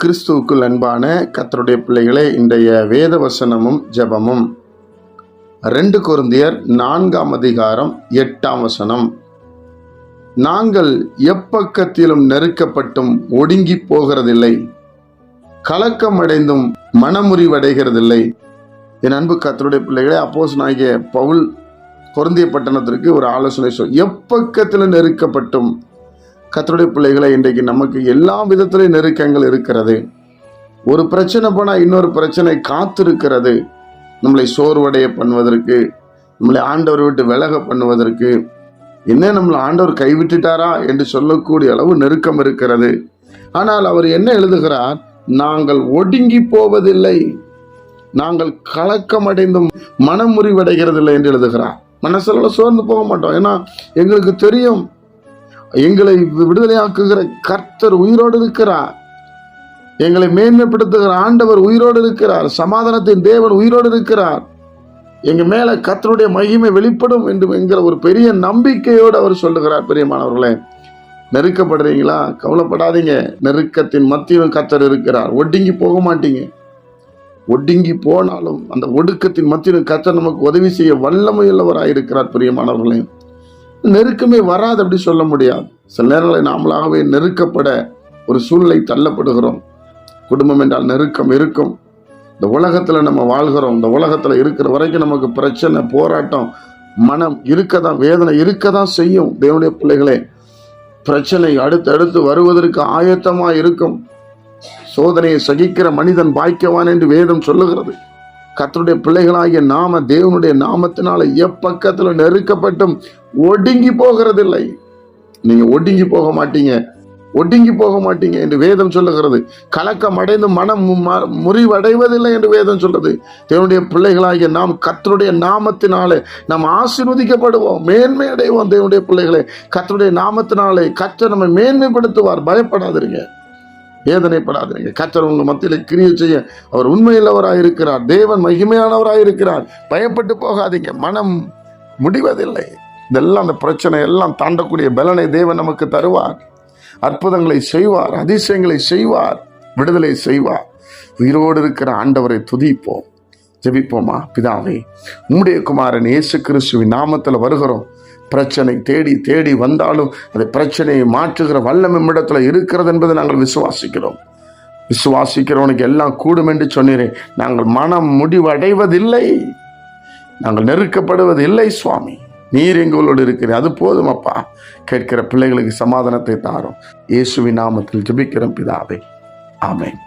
கிறிஸ்துவுக்குள் அன்பான கர்த்தருடைய பிள்ளைகளே, இன்றைய வேத வசனமும் ஜெபமும் 2 கொரிந்தியர் 4:8. நாங்கள் எப்பக்கத்திலும் நெருக்கப்பட்டும் ஒடுங்கி போகிறதில்லை, கலக்கமடைந்தும் மனமுறிவடைகிறதில்லை. என் அன்பு கர்த்தருடைய பிள்ளைகளே, அப்போஸ்தலனாகிய பவுல் கொரிந்திய பட்டணத்திற்கு ஒரு ஆலோசனை எப்பக்கத்திலும் நெருக்கப்பட்டும். கர்த்தருடைய பிள்ளைகளை, இன்றைக்கு நமக்கு எல்லா விதத்திலும் நெருக்கங்கள் இருக்கிறது. ஒரு பிரச்சனை போனால் இன்னொரு பிரச்சனை காத்திருக்கிறது. நம்மளை சோர்வடைய பண்ணுவதற்கு, நம்மளை ஆண்டவர் விட்டு விலக பண்ணுவதற்கு, என்ன நம்மளை ஆண்டவர் கைவிட்டுட்டாரா என்று சொல்லக்கூடிய அளவு நெருக்கம் இருக்கிறது. ஆனால் அவர் என்ன எழுதுகிறார்? நாங்கள் ஒடுங்கி போவதில்லை, நாங்கள் கலக்கமடைந்தும் மனமுறிவடைகிறதில்லை என்று எழுதுகிறார். மனசுல சோர்ந்து போக மாட்டோம். ஏன்னா எங்களுக்கு தெரியும், எங்களை விடுதலையாக்குகிற கர்த்தர் உயிரோடு இருக்கிறார், எங்களை மேன்மைப்படுத்துகிற ஆண்டவர் உயிரோடு இருக்கிறார், சமாதானத்தின் தேவன் உயிரோடு இருக்கிறார், எங்க மேல கர்த்தருடைய மகிமை வெளிப்படும் என்று என்கிற ஒரு பெரிய நம்பிக்கையோடு அவர் சொல்லுகிறார். பிரியமானவர்களே, நெருக்கப்படுறீங்களா? கவலைப்படாதீங்க. நெருக்கத்தின் மத்தியிலும் கர்த்தர் இருக்கிறார். ஒடுங்கி போக மாட்டீங்க. ஒடுங்கி போனாலும் அந்த ஒடுக்கத்தின் மத்தியிலும் கர்த்தர் நமக்கு உதவி செய்ய வல்லமையுள்ளவராக இருக்கிறார். பிரியமானவர்களே, நெருக்கமே வராது அப்படி சொல்ல முடியாது. சில நேரங்களில் நாமளாகவே நெருக்கப்பட ஒரு சூழ்நிலை தள்ளப்படுகிறோம். குடும்பம் என்றால் நெருக்கம் இருக்கும். இந்த உலகத்துல நம்ம வாழ்கிறோம். இந்த உலகத்துல இருக்கிற வரைக்கும் நமக்கு பிரச்சனை, போராட்டம், மனம் இருக்கதான், வேதனை இருக்கதான் செய்யும். தேவனுடைய பிள்ளைகளே, பிரச்சனை அடுத்து வருவதற்கு ஆயத்தமா இருக்கும். சோதனையை சகிக்கிற மனிதன் பாக்கியவான் என்று வேதம் சொல்லுகிறது. கர்த்தருடைய பிள்ளைகளாகிய நாம தேவனுடைய நாமத்தினால எப்பக்கத்துல நெருக்கப்பட்டும் ஒடுங்கி போகிறதில்லை. நீங்க ஒடுங்கி போக மாட்டீங்க, ஒடுங்கி போக மாட்டீங்க என்று வேதம் சொல்லுகிறது. கலக்கம் அடைந்து மனம் முறிவடைவதில்லை என்று வேதம் சொல்றது. தேவனுடைய பிள்ளைகளாகிய நாம் கர்த்தருடைய நாமத்தினாலே நாம் ஆசீர்வதிக்கப்படுவோம், மேன்மை அடைவோம். தேவனுடைய பிள்ளைகளே, கர்த்தருடைய நாமத்தினாலே கர்த்தர் நம்மை மேன்மைப்படுத்துவார். பயப்படாதீங்க, வேதனைப்படாதீங்க. கர்த்தர் உங்க மத்தியில கிரியை செய்ய அவர் உண்மையுள்ளவராக இருக்கிறார். தேவன் மகிமையானவராக இருக்கிறார். பயப்பட்டு போகாதீங்க. மனம் முடிவதில்லை. இதெல்லாம் அந்த பிரச்சனை எல்லாம் தாண்டக்கூடிய பலனை தேவன் நமக்கு தருவார். அற்புதங்களை செய்வார், அதிசயங்களை செய்வார், விடுதலை செய்வார். உயிரோடு இருக்கிற ஆண்டவரை துதிப்போம், ஜெபிப்போமா? பிதாவே, உம்முடைய குமாரன் இயேசு கிறிஸ்துவின் நாமத்தில் வருகிறோம். பிரச்சனை தேடி தேடி வந்தாலும் அந்த பிரச்சனையை மாற்றுகிற வல்லமை நம்மிடத்துல இருக்கிறது என்பதை நாங்கள் விசுவாசிக்கிறோம். விசுவாசிக்கிறவனுக்கு எல்லாம் கூடும் என்று சொன்னீரேன். நாங்கள் மனம் முடிவடைவதில்லை, நாங்கள் நெருக்கப்படுவதில்லை. சுவாமி, நீர் எங்களோடு இருக்கிறீர், அது போதும் அப்பா. கேட்கிற பிள்ளைகளுக்கு சமாதானத்தை தாரும். இயேசுவின் நாமத்தில் ஜெபிக்கிறோம் பிதாவே, ஆமென்.